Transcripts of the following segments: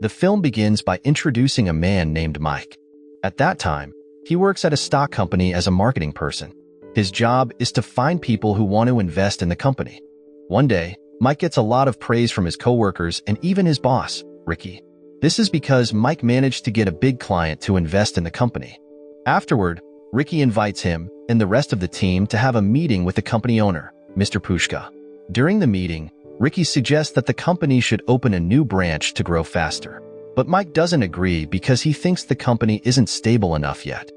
The film begins by introducing a man named Mike. At that time, he works at a stock company as a marketing person. His job is to find people who want to invest in the company. One day, Mike gets a lot of praise from his coworkers and even his boss, Ricky. This is because Mike managed to get a big client to invest in the company. Afterward, Ricky invites him and the rest of the team to have a meeting with the company owner, Mr. Pushka. During the meeting, Ricky suggests that the company should open a new branch to grow faster. But Mike doesn't agree because he thinks the company isn't stable enough yet.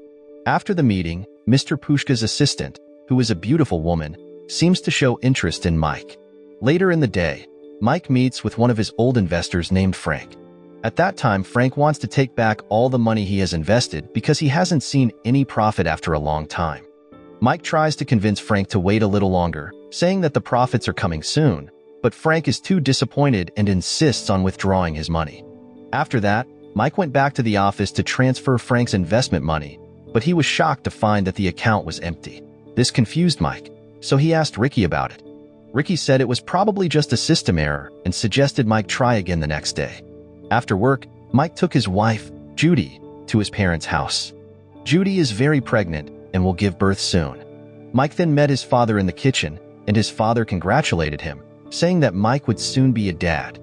After the meeting, Mr. Pushka's assistant, who is a beautiful woman, seems to show interest in Mike. Later in the day, Mike meets with one of his old investors named Frank. At that time, Frank wants to take back all the money he has invested because he hasn't seen any profit after a long time. Mike tries to convince Frank to wait a little longer, saying that the profits are coming soon, but Frank is too disappointed and insists on withdrawing his money. After that, Mike went back to the office to transfer Frank's investment money, but he was shocked to find that the account was empty. This confused Mike, so he asked Ricky about it. Ricky said it was probably just a system error and suggested Mike try again the next day. After work, Mike took his wife, Judy, to his parents' house. Judy is very pregnant and will give birth soon. Mike then met his father in the kitchen, and his father congratulated him, saying that Mike would soon be a dad.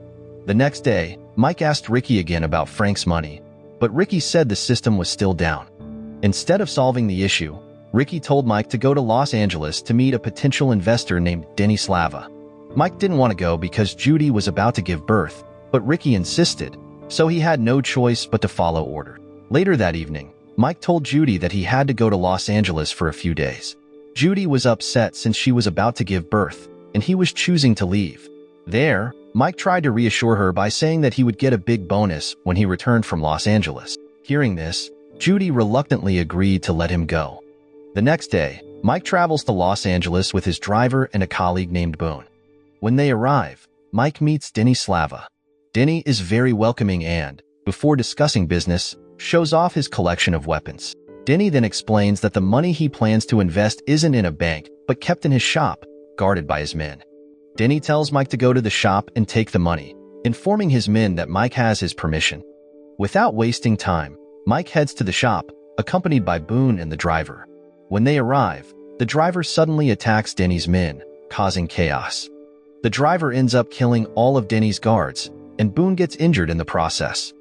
The next day, Mike asked Ricky again about Frank's money, but Ricky said the system was still down. Instead of solving the issue, Ricky told Mike to go to Los Angeles to meet a potential investor named Denny Slava. Mike didn't want to go because Judy was about to give birth, but Ricky insisted, so he had no choice but to follow order. Later that evening, Mike told Judy that he had to go to Los Angeles for a few days. Judy was upset since she was about to give birth, and he was choosing to leave. There, Mike tried to reassure her by saying that he would get a big bonus when he returned from Los Angeles. Hearing this, Judy reluctantly agreed to let him go. The next day, Mike travels to Los Angeles with his driver and a colleague named Boone. When they arrive, Mike meets Denny Slava. Denny is very welcoming and, before discussing business, shows off his collection of weapons. Denny then explains that the money he plans to invest isn't in a bank, but kept in his shop, guarded by his men. Denny tells Mike to go to the shop and take the money, informing his men that Mike has his permission. Without wasting time, Mike heads to the shop, accompanied by Boone and the driver. When they arrive, the driver suddenly attacks Denny's men, causing chaos. The driver ends up killing all of Denny's guards, and Boone gets injured in the process.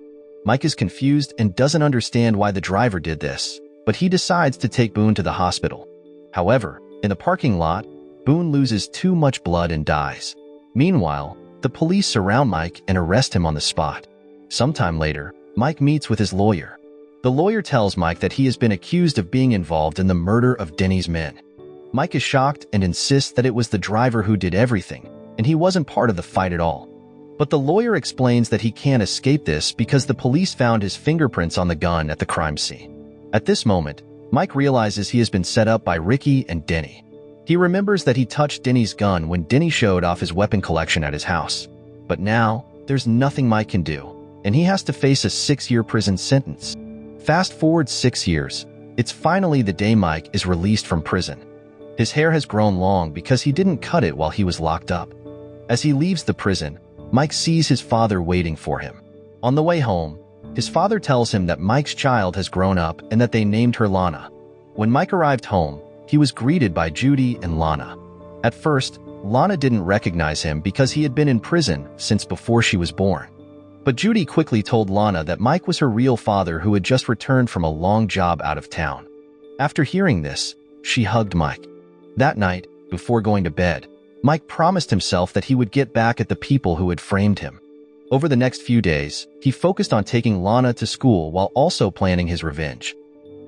Mike is confused and doesn't understand why the driver did this, but he decides to take Boone to the hospital. However, in the parking lot, Boone loses too much blood and dies. Meanwhile, the police surround Mike and arrest him on the spot. Sometime later, Mike meets with his lawyer. The lawyer tells Mike that he has been accused of being involved in the murder of Denny's men. Mike is shocked and insists that it was the driver who did everything, and he wasn't part of the fight at all. But the lawyer explains that he can't escape this because the police found his fingerprints on the gun at the crime scene. At this moment, Mike realizes he has been set up by Ricky and Denny. He remembers that he touched Denny's gun when Denny showed off his weapon collection at his house. But now, there's nothing Mike can do, and he has to face a 6-year prison sentence. Fast forward 6 years, it's finally the day Mike is released from prison. His hair has grown long because he didn't cut it while he was locked up. As he leaves the prison, Mike sees his father waiting for him. On the way home, his father tells him that Mike's child has grown up and that they named her Lana. When Mike arrived home, he was greeted by Judy and Lana. At first, Lana didn't recognize him because he had been in prison since before she was born. But Judy quickly told Lana that Mike was her real father who had just returned from a long job out of town. After hearing this, she hugged Mike. That night, before going to bed, Mike promised himself that he would get back at the people who had framed him. Over the next few days, he focused on taking Lana to school while also planning his revenge.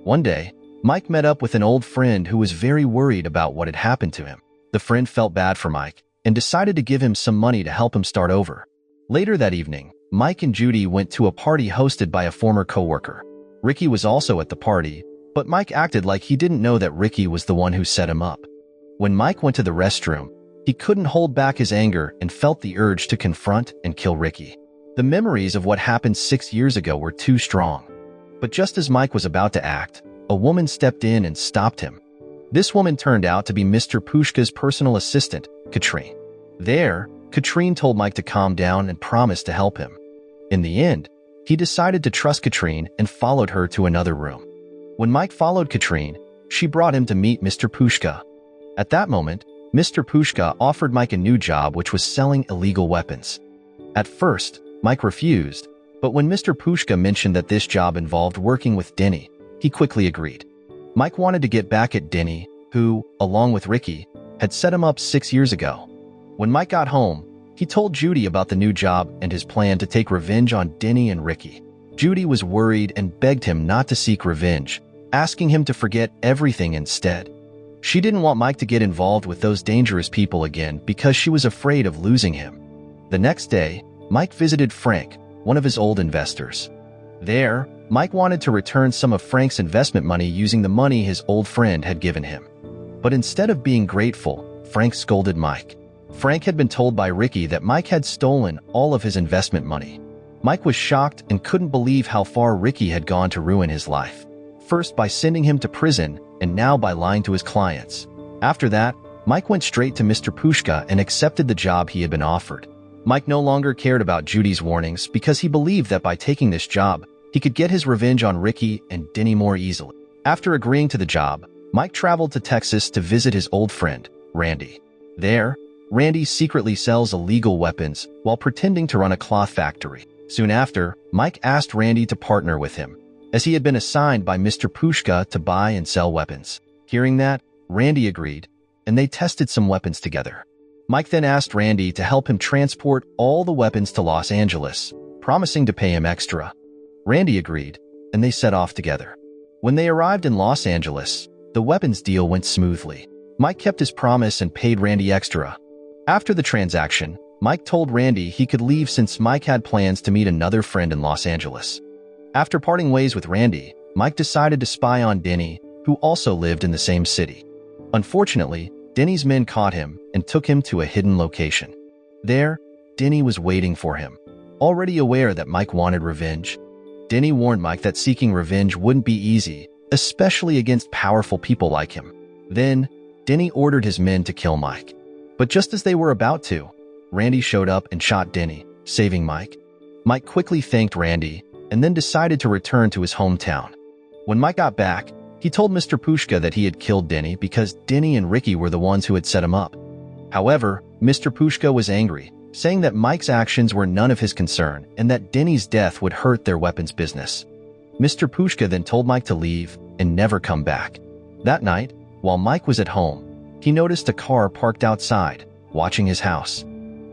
One day, Mike met up with an old friend who was very worried about what had happened to him. The friend felt bad for Mike and decided to give him some money to help him start over. Later that evening, Mike and Judy went to a party hosted by a former coworker. Ricky was also at the party, but Mike acted like he didn't know that Ricky was the one who set him up. When Mike went to the restroom, he couldn't hold back his anger and felt the urge to confront and kill Ricky. The memories of what happened 6 years ago were too strong. But just as Mike was about to act, a woman stepped in and stopped him. This woman turned out to be Mr. Pushka's personal assistant, Katrine. There, Katrine told Mike to calm down and promised to help him. In the end, He decided to trust Katrine and followed her to another room. When Mike followed Katrine, she brought him to meet Mr. Pushka. At that moment, Mr. Pushka offered Mike a new job, which was selling illegal weapons. At first, Mike refused, but when Mr. Pushka mentioned that this job involved working with Denny, he quickly agreed. Mike wanted to get back at Denny, who, along with Ricky, had set him up 6 years ago. When Mike got home, he told Judy about the new job and his plan to take revenge on Denny and Ricky. Judy was worried and begged him not to seek revenge, asking him to forget everything instead. She didn't want Mike to get involved with those dangerous people again because she was afraid of losing him. The next day, Mike visited Frank, one of his old investors. There, Mike wanted to return some of Frank's investment money using the money his old friend had given him. But instead of being grateful, Frank scolded Mike. Frank had been told by Ricky that Mike had stolen all of his investment money. Mike was shocked and couldn't believe how far Ricky had gone to ruin his life. First by sending him to prison, and now by lying to his clients. After that, Mike went straight to Mr. Pushka and accepted the job he had been offered. Mike no longer cared about Judy's warnings because he believed that by taking this job, he could get his revenge on Ricky and Denny more easily. After agreeing to the job, Mike traveled to Texas to visit his old friend, Randy. There, Randy secretly sells illegal weapons while pretending to run a cloth factory. Soon after, Mike asked Randy to partner with him, as he had been assigned by Mr. Pushka to buy and sell weapons. Hearing that, Randy agreed, and they tested some weapons together. Mike then asked Randy to help him transport all the weapons to Los Angeles, promising to pay him extra. Randy agreed, and they set off together. When they arrived in Los Angeles, the weapons deal went smoothly. Mike kept his promise and paid Randy extra. After the transaction, Mike told Randy he could leave since Mike had plans to meet another friend in Los Angeles. After parting ways with Randy, Mike decided to spy on Denny, who also lived in the same city. Unfortunately, Denny's men caught him and took him to a hidden location. There, Denny was waiting for him. Already aware that Mike wanted revenge, Denny warned Mike that seeking revenge wouldn't be easy, especially against powerful people like him. Then, Denny ordered his men to kill Mike. But just as they were about to, Randy showed up and shot Denny, saving Mike. Mike quickly thanked Randy and then decided to return to his hometown. When Mike got back, he told Mr. Pushka that he had killed Denny because Denny and Ricky were the ones who had set him up. However, Mr. Pushka was angry, saying that Mike's actions were none of his concern and that Denny's death would hurt their weapons business. Mr. Pushka then told Mike to leave and never come back. That night, while Mike was at home, he noticed a car parked outside, watching his house.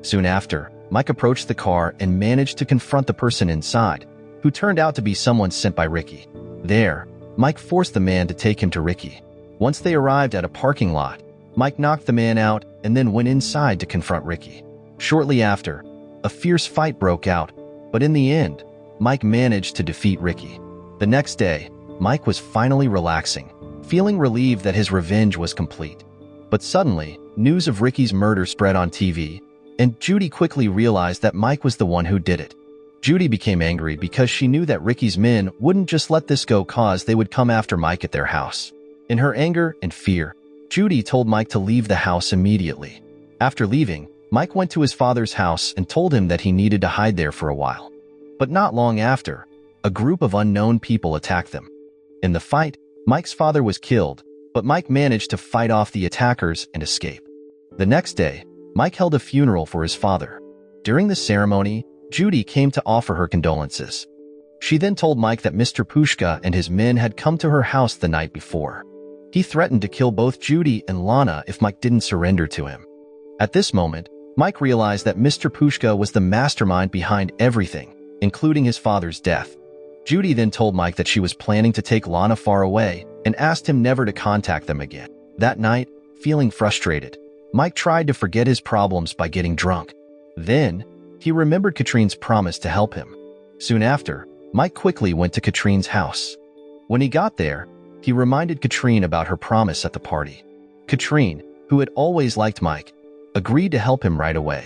Soon after, Mike approached the car and managed to confront the person inside, who turned out to be someone sent by Ricky. There, Mike forced the man to take him to Ricky. Once they arrived at a parking lot, Mike knocked the man out and then went inside to confront Ricky. Shortly after, a fierce fight broke out, but in the end, Mike managed to defeat Ricky. The next day, Mike was finally relaxing, feeling relieved that his revenge was complete. But suddenly, news of Ricky's murder spread on TV, and Judy quickly realized that Mike was the one who did it. Judy became angry because she knew that Ricky's men wouldn't just let this go cause they would come after Mike at their house. In her anger and fear, Judy told Mike to leave the house immediately. After leaving, Mike went to his father's house and told him that he needed to hide there for a while. But not long after, a group of unknown people attacked them. In the fight, Mike's father was killed, but Mike managed to fight off the attackers and escape. The next day, Mike held a funeral for his father. During the ceremony, Judy came to offer her condolences. She then told Mike that Mr. Pushka and his men had come to her house the night before. He threatened to kill both Judy and Lana if Mike didn't surrender to him. At this moment, Mike realized that Mr. Pushka was the mastermind behind everything, including his father's death. Judy then told Mike that she was planning to take Lana far away and asked him never to contact them again. That night, feeling frustrated, Mike tried to forget his problems by getting drunk. Then, he remembered Katrine's promise to help him. Soon after, Mike quickly went to Katrine's house. When he got there, he reminded Katrine about her promise at the party. Katrine, who had always liked Mike, agreed to help him right away.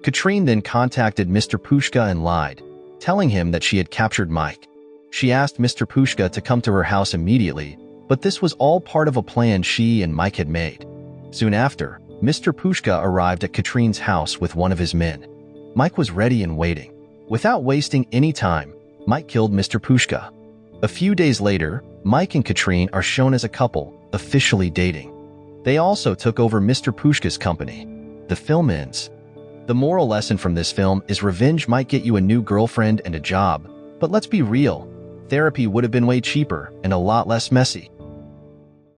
Katrine then contacted Mr. Pushka and lied, telling him that she had captured Mike. She asked Mr. Pushka to come to her house immediately, but this was all part of a plan she and Mike had made. Soon after, Mr. Pushka arrived at Katrine's house with one of his men. Mike was ready and waiting. Without wasting any time, Mike killed Mr. Pushka. A few days later, Mike and Katrine are shown as a couple, officially dating. They also took over Mr. Pushka's company. The film ends. The moral lesson from this film is revenge might get you a new girlfriend and a job, but let's be real, therapy would have been way cheaper and a lot less messy.